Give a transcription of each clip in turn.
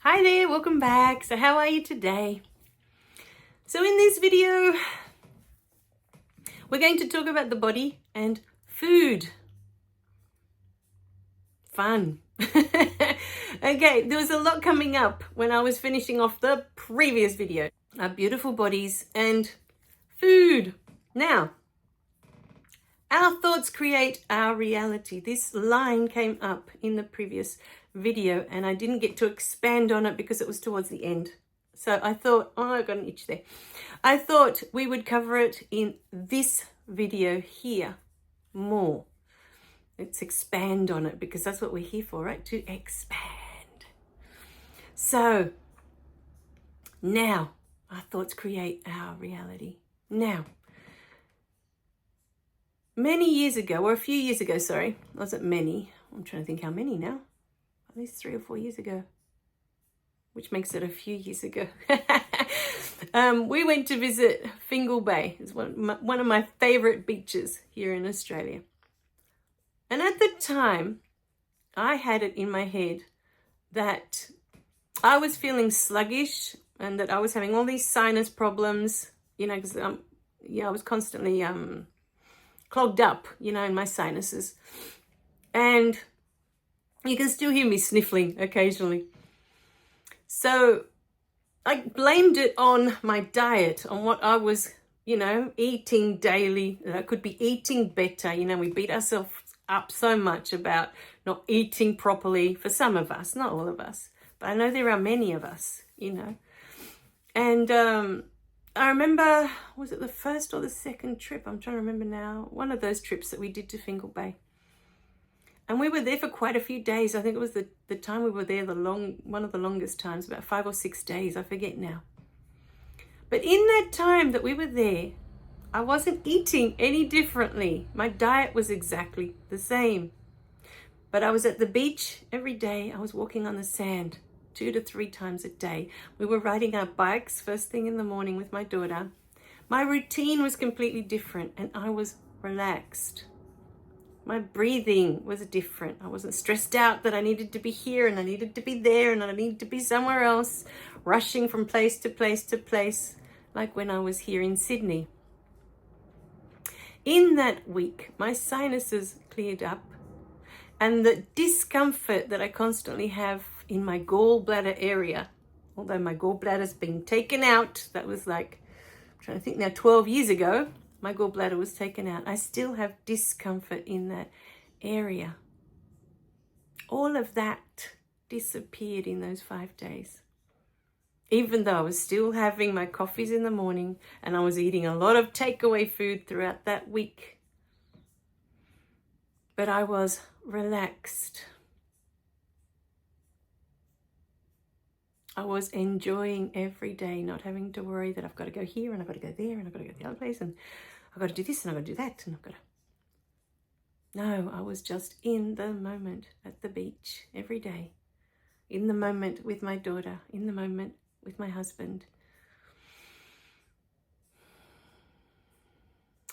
Hi there, welcome back. So how are you today? So in this video, we're going to talk about the body and food. Fun. Okay, there was a lot coming up when I was finishing off the previous video. Our beautiful bodies and food. Now, our thoughts create our reality. This line came up in the previous video and I didn't get to expand on it because it was towards the end. So I thought, oh, I got an itch there. I thought we would cover it in this video here more. Let's expand on it because that's what we're here for, right? To expand. So now our thoughts create our reality. Now, many years ago, or a few years ago, sorry, wasn't many. I'm trying to think how many now. At least 3 or 4 years ago, which makes it a few years ago. We went to visit Fingal Bay. It's one of my favorite beaches here in Australia. And at the time, I had it in my head that I was feeling sluggish and that I was having all these sinus problems, because I was constantly clogged up, in my sinuses. And you can still hear me sniffling occasionally. So I blamed it on my diet, on what I was, eating daily. I could be eating better. We beat ourselves up so much about not eating properly for some of us, not all of us. But I know there are many of us, And I remember, was it the first or the second trip? I'm trying to remember now. One of those trips that we did to Fingal Bay. And we were there for quite a few days. I think it was the time we were there, one of the longest times, about 5 or 6 days. I forget now. But in that time that we were there, I wasn't eating any differently. My diet was exactly the same. But I was at the beach every day. I was walking on the sand 2 to 3 times a day. We were riding our bikes first thing in the morning with my daughter. My routine was completely different and I was relaxed. My breathing was different. I wasn't stressed out that I needed to be here and I needed to be there and I needed to be somewhere else, rushing from place to place to place, like when I was here in Sydney. In that week, my sinuses cleared up and the discomfort that I constantly have in my gallbladder area, although my gallbladder's been taken out, that was I'm trying to think now, 12 years ago, my gallbladder was taken out. I still have discomfort in that area. All of that disappeared in those 5 days. Even though I was still having my coffees in the morning and I was eating a lot of takeaway food throughout that week. But I was relaxed. I was enjoying every day, not having to worry that I've got to go here and I've got to go there and I've got to go to the other place and I've got to do this and I've got to do that and I've got to... No, I was just in the moment at the beach every day, in the moment with my daughter, in the moment with my husband.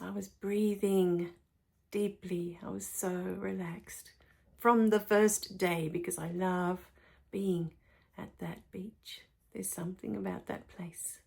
I was breathing deeply. I was so relaxed from the first day because I love being at that beach. There's something about that place.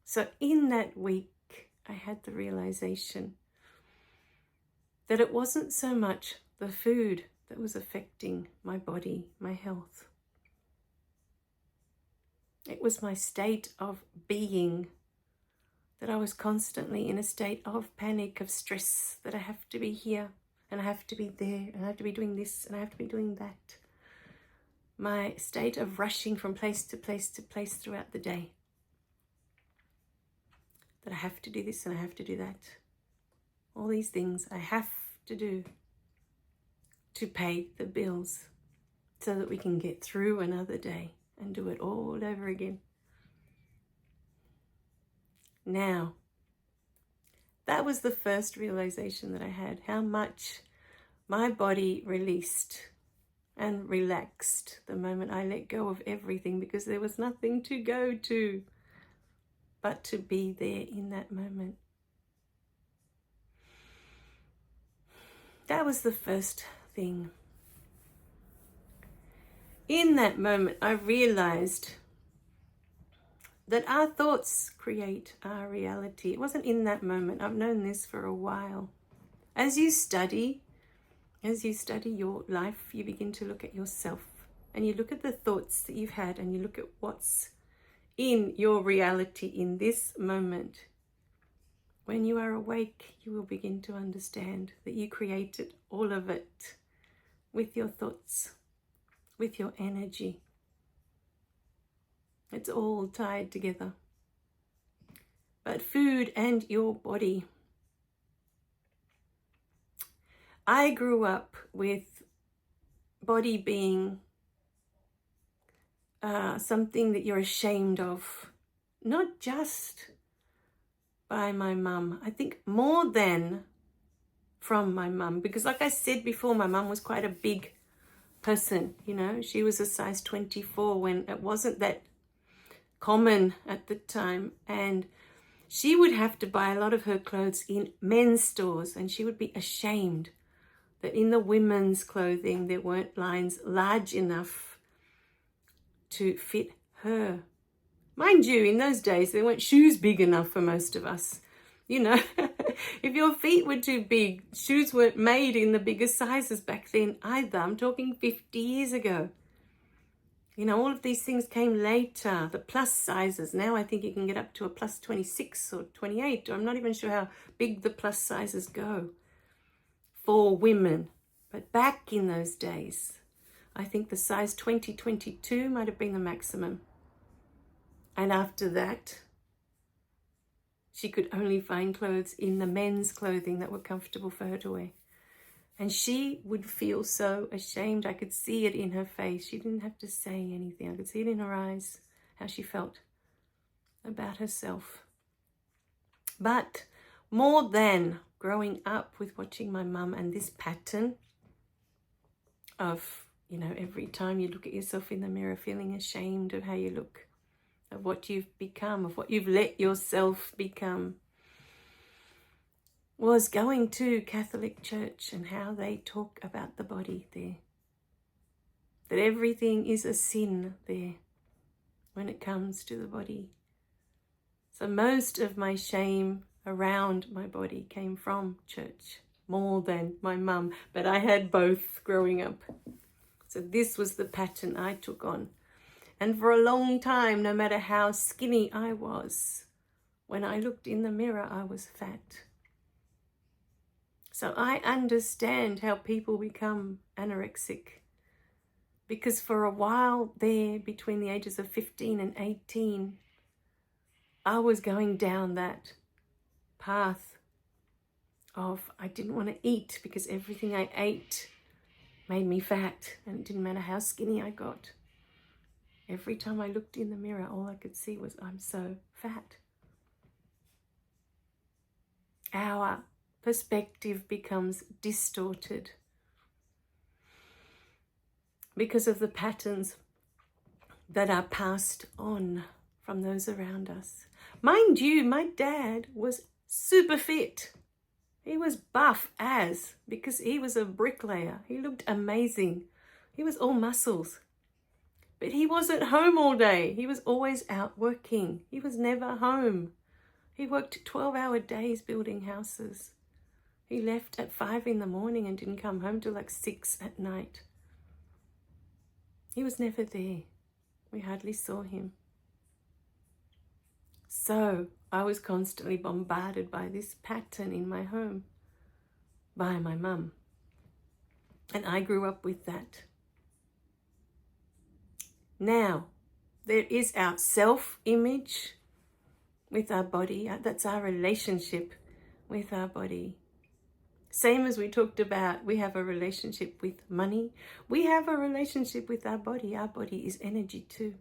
So in that week, I had the realization that it wasn't so much the food that was affecting my body, my health. It was my state of being, that I was constantly in a state of panic, of stress, that I have to be here and I have to be there and I have to be doing this and I have to be doing that. My state of rushing from place to place to place throughout the day. That I have to do this and I have to do that. All these things I have to do to pay the bills so that we can get through another day and do it all over again. Now, that was the first realization that I had, how much my body released and relaxed the moment I let go of everything, because there was nothing to go to but to be there in that moment. That was the first thing. in that moment, I realized that our thoughts create our reality. It wasn't in that moment. I've known this for a while. As you study your life, you begin to look at yourself and you look at the thoughts that you've had and you look at what's in your reality in this moment. When you are awake, you will begin to understand that you created all of it with your thoughts, with your energy. It's all tied together. But food and your body. I grew up with body being something that you're ashamed of, not just by my mum. I think more than from my mum, because like I said before, my mum was quite a big person, you know. She was a size 24 when it wasn't that common at the time, and she would have to buy a lot of her clothes in men's stores, and she would be ashamed that in the women's clothing there weren't lines large enough to fit her. Mind you, in those days there weren't shoes big enough for most of us. You know, if your feet were too big, shoes weren't made in the biggest sizes back then either. I'm talking 50 years ago. You know, all of these things came later. The plus sizes. Now I think you can get up to a plus 26 or 28. Or I'm not even sure how big the plus sizes go for women. But back in those days, I think the size 20, 22 might have been the maximum. And after that, she could only find clothes in the men's clothing that were comfortable for her to wear. And she would feel so ashamed. I could see it in her face. She didn't have to say anything. I could see it in her eyes, how she felt about herself. But more than growing up with watching my mum and this pattern of, you know, every time you look at yourself in the mirror, feeling ashamed of how you look, of what you've become, of what you've let yourself become, was going to Catholic Church and how they talk about the body there. That everything is a sin there when it comes to the body. So most of my shame around my body came from church, more than my mum. But I had both growing up. So this was the pattern I took on. And for a long time, no matter how skinny I was, when I looked in the mirror, I was fat. So I understand how people become anorexic, because for a while there, between the ages of 15 and 18, I was going down that path of I didn't want to eat because everything I ate made me fat, and it didn't matter how skinny I got. Every time I looked in the mirror, all I could see was I'm so fat. Our perspective becomes distorted because of the patterns that are passed on from those around us. Mind you, my dad was super fit. He was buff as, because he was a bricklayer. He looked amazing. He was all muscles. But he wasn't home all day. He was always out working. He was never home. He worked 12-hour days building houses. He left at 5 in the morning and didn't come home till like 6 at night. He was never there. We hardly saw him. So I was constantly bombarded by this pattern in my home, by my mum. And I grew up with that. Now, there is our self-image with our body. That's our relationship with our body. Same as we talked about, we have a relationship with money. We have a relationship with our body. Our body is energy too.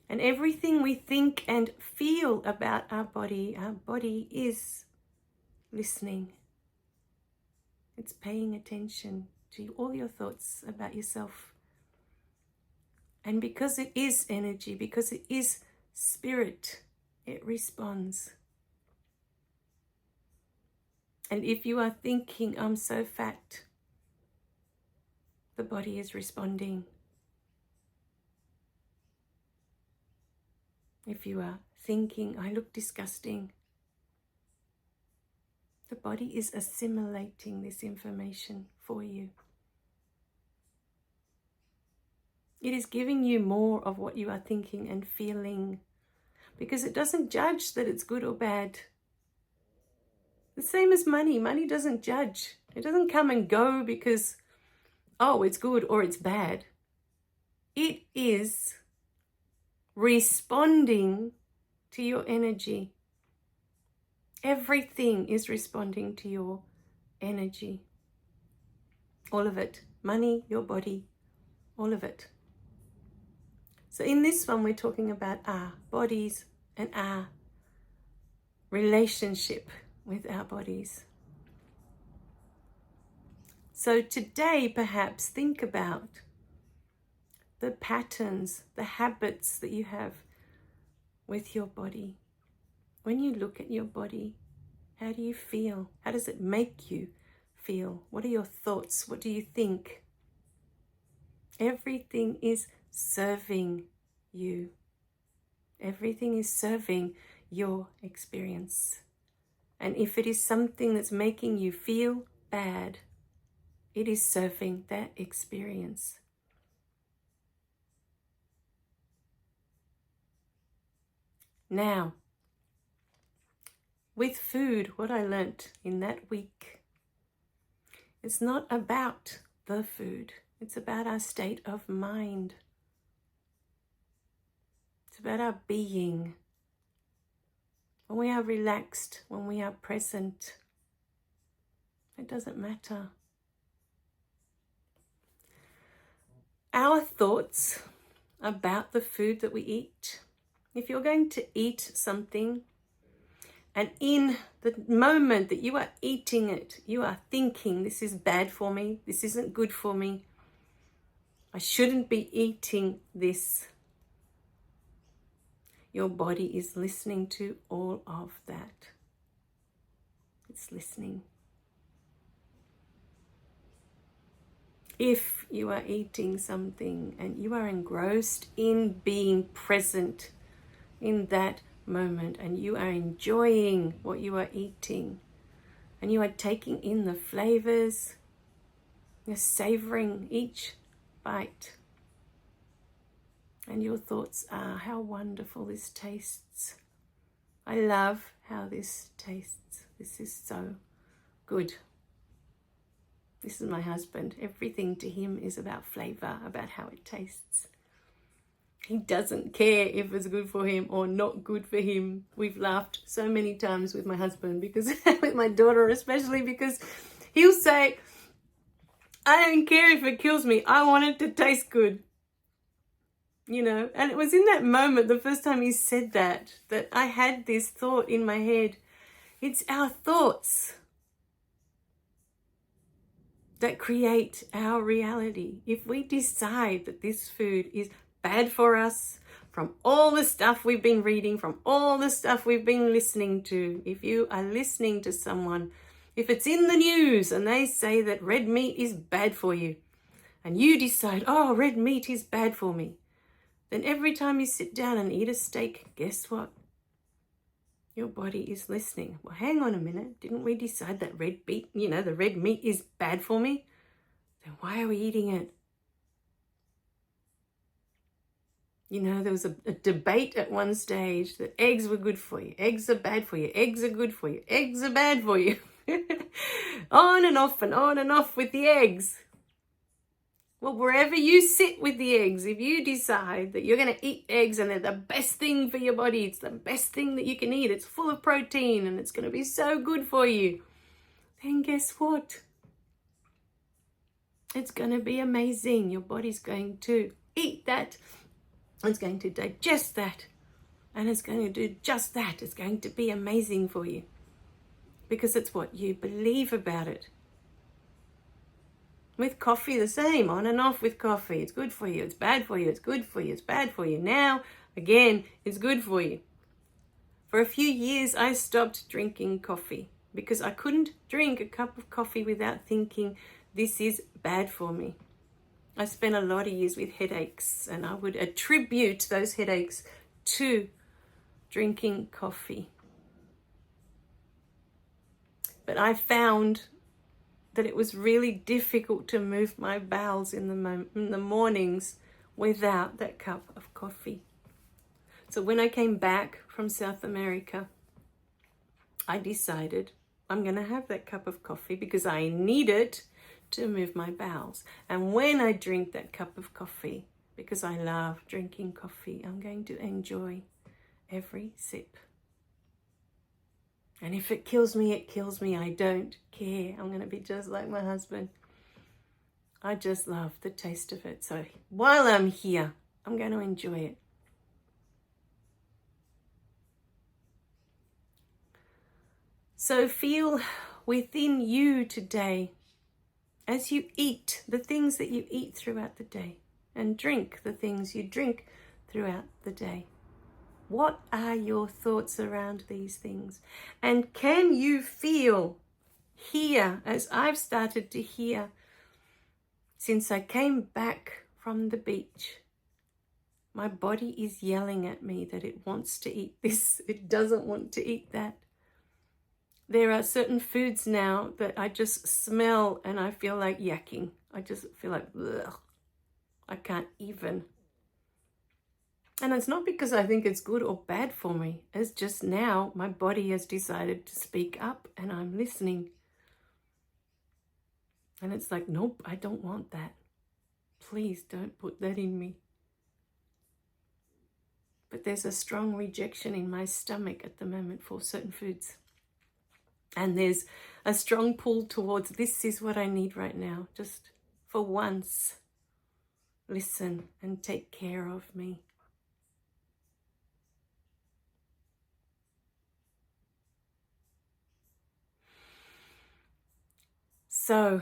And everything we think and feel about our body is listening. It's paying attention to all your thoughts about yourself. And because it is energy, because it is spirit, it responds. And if you are thinking, I'm so fat, the body is responding. If you are thinking, I look disgusting, the body is assimilating this information for you. It is giving you more of what you are thinking and feeling, because it doesn't judge that it's good or bad. The same as money. Money doesn't judge. It doesn't come and go because, oh, it's good or it's bad. It is responding to your energy. Everything is responding to your energy. All of it. Money, your body, all of it. So in this one, we're talking about our bodies and our relationship with our bodies. So today, perhaps think about the patterns, the habits that you have with your body. When you look at your body, how do you feel? How does it make you feel? What are your thoughts? What do you think? Everything is serving you. Everything is serving your experience. And if it is something that's making you feel bad, it is serving that experience. Now, with food, what I learnt in that week, it's not about the food. It's about our state of mind. It's about our being. When we are relaxed, when we are present, it doesn't matter. Our thoughts about the food that we eat. If you're going to eat something, and in the moment that you are eating it, you are thinking, this is bad for me, this isn't good for me, I shouldn't be eating this. Your body is listening to all of that. It's listening. If you are eating something and you are engrossed in being present in that moment, and you are enjoying what you are eating, and you are taking in the flavors, you're savoring each bite, and your thoughts are, how wonderful this tastes. I love how this tastes. This is so good. This is my husband. Everything to him is about flavor, about how it tastes. He doesn't care if it's good for him or not good for him. We've laughed so many times with my husband, because with my daughter especially, because he'll say, I don't care if it kills me. I want it to taste good. You know, and it was in that moment, the first time he said that I had this thought in my head. It's our thoughts that create our reality. If we decide that this food is bad for us, from all the stuff we've been reading, from all the stuff we've been listening to, if you are listening to someone, if it's in the news and they say that red meat is bad for you, and you decide, oh, red meat is bad for me, then every time you sit down and eat a steak, guess what? Your body is listening. Well, hang on a minute. Didn't we decide that red meat, the red meat is bad for me? Then why are we eating it? There was a debate at one stage that eggs were good for you. Eggs are bad for you. Eggs are good for you. Eggs are bad for you. On and off with the eggs. Well, wherever you sit with the eggs, if you decide that you're going to eat eggs and they're the best thing for your body, it's the best thing that you can eat, it's full of protein and it's going to be so good for you, then guess what? It's going to be amazing. Your body's going to eat that. It's going to digest that. And it's going to do just that. It's going to be amazing for you. Because it's what you believe about it. With coffee, the same, on and off with coffee. It's good for you, it's bad for you, it's good for you, it's bad for you. Now, again, it's good for you. For a few years, I stopped drinking coffee because I couldn't drink a cup of coffee without thinking, this is bad for me. I spent a lot of years with headaches, and I would attribute those headaches to drinking coffee. But I found that it was really difficult to move my bowels in the mornings without that cup of coffee. So when I came back from South America, I decided I'm going to have that cup of coffee because I need it to move my bowels. And when I drink that cup of coffee, because I love drinking coffee, I'm going to enjoy every sip. And if it kills me, it kills me. I don't care. I'm going to be just like my husband. I just love the taste of it. So while I'm here, I'm going to enjoy it. So feel within you today, as you eat the things that you eat throughout the day and drink the things you drink throughout the day. What are your thoughts around these things? And can you feel, hear, as I've started to hear since I came back from the beach, my body is yelling at me that it wants to eat this, it doesn't want to eat that. There are certain foods now that I just smell and I feel like yakking. I just feel like, ugh, I can't even. And it's not because I think it's good or bad for me. It's just now my body has decided to speak up and I'm listening. And it's like, nope, I don't want that. Please don't put that in me. But there's a strong rejection in my stomach at the moment for certain foods. And there's a strong pull towards, this is what I need right now. Just for once, listen and take care of me. So,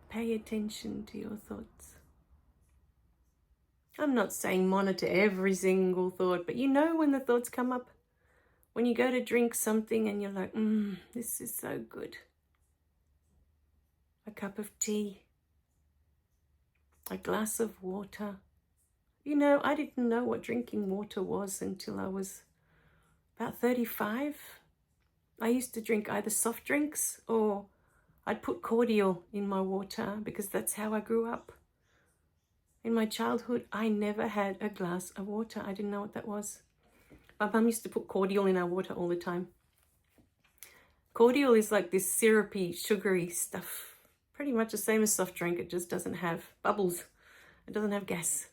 pay attention to your thoughts. I'm not saying monitor every single thought, but you know when the thoughts come up, when you go to drink something and you're like, this is so good. A cup of tea, a glass of water. You know, I didn't know what drinking water was until I was about 35. I used to drink either soft drinks or I'd put cordial in my water because that's how I grew up. In my childhood, I never had a glass of water. I didn't know what that was. My mum used to put cordial in our water all the time. Cordial is like this syrupy, sugary stuff. Pretty much the same as soft drink. It just doesn't have bubbles. It doesn't have gas.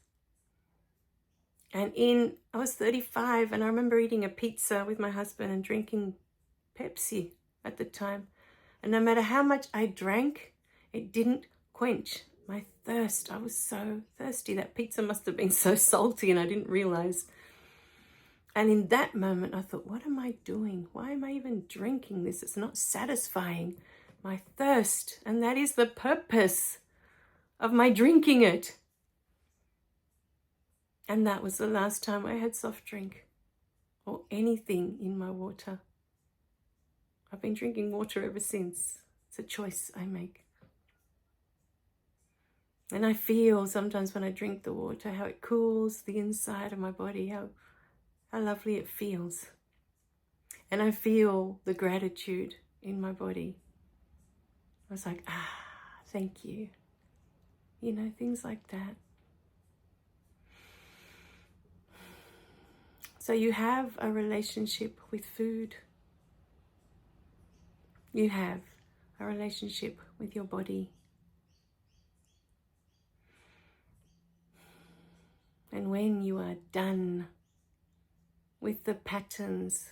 And I was 35 and I remember eating a pizza with my husband and drinking Pepsi at the time. And no matter how much I drank, it didn't quench my thirst. I was so thirsty. That pizza must have been so salty and I didn't realize. And in that moment, I thought, what am I doing? Why am I even drinking this? It's not satisfying my thirst. And that is the purpose of my drinking it. And that was the last time I had soft drink or anything in my water. I've been drinking water ever since. It's a choice I make. And I feel sometimes when I drink the water, how it cools the inside of my body, how lovely it feels. And I feel the gratitude in my body. I was like, thank you. You know, things like that. So you have a relationship with food. You have a relationship with your body. And when you are done with the patterns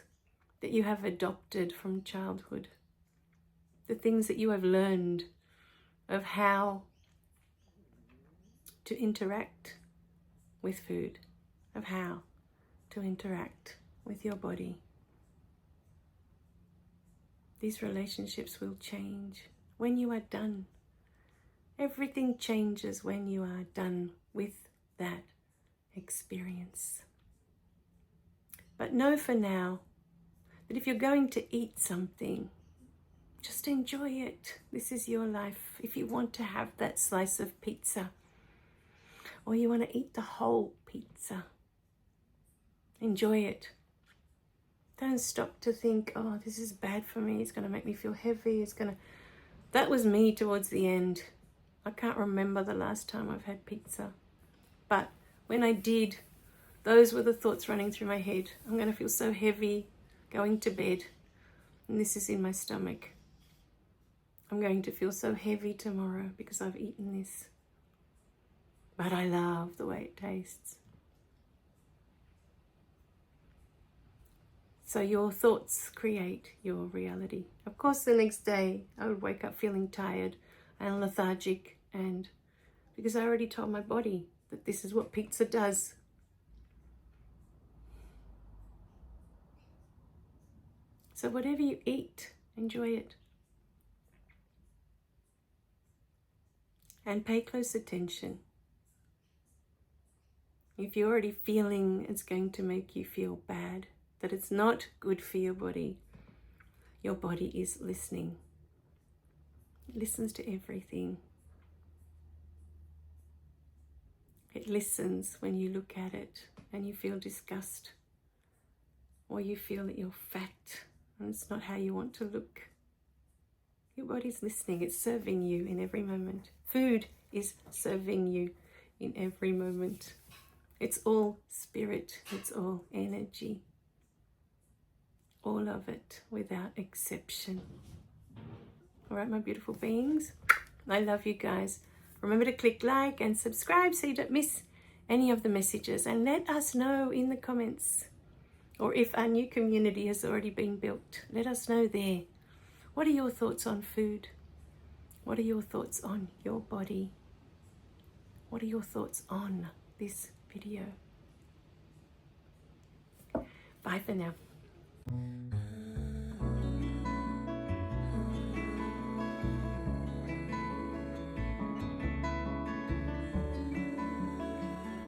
that you have adopted from childhood, the things that you have learned of how to interact with food, of how to interact with your body, these relationships will change when you are done. Everything changes when you are done with that experience. But know for now that if you're going to eat something, just enjoy it. This is your life. If you want to have that slice of pizza or you want to eat the whole pizza, Enjoy it. Don't stop to think, oh, this is bad for me. It's going to make me feel heavy. That was me towards the end. I can't remember the last time I've had pizza. But when I did, those were the thoughts running through my head. I'm going to feel so heavy going to bed. And this is in my stomach. I'm going to feel so heavy tomorrow because I've eaten this. But I love the way it tastes. So your thoughts create your reality. Of course, the next day I would wake up feeling tired and lethargic, and because I already told my body that this is what pizza does. So whatever you eat, enjoy it. And pay close attention. If you're already feeling it's going to make you feel bad, that it's not good for your body is listening. It listens to everything. It listens when you look at it and you feel disgust, or you feel that you're fat and it's not how you want to look. Your body's listening. It's serving you in every moment. Food is serving you in every moment. It's all spirit. It's all energy. All of it, without exception. All right, my beautiful beings. I love you guys. Remember to click like and subscribe so you don't miss any of the messages. And let us know in the comments, or if our new community has already been built, let us know there. What are your thoughts on food? What are your thoughts on your body? What are your thoughts on this video? Bye for now.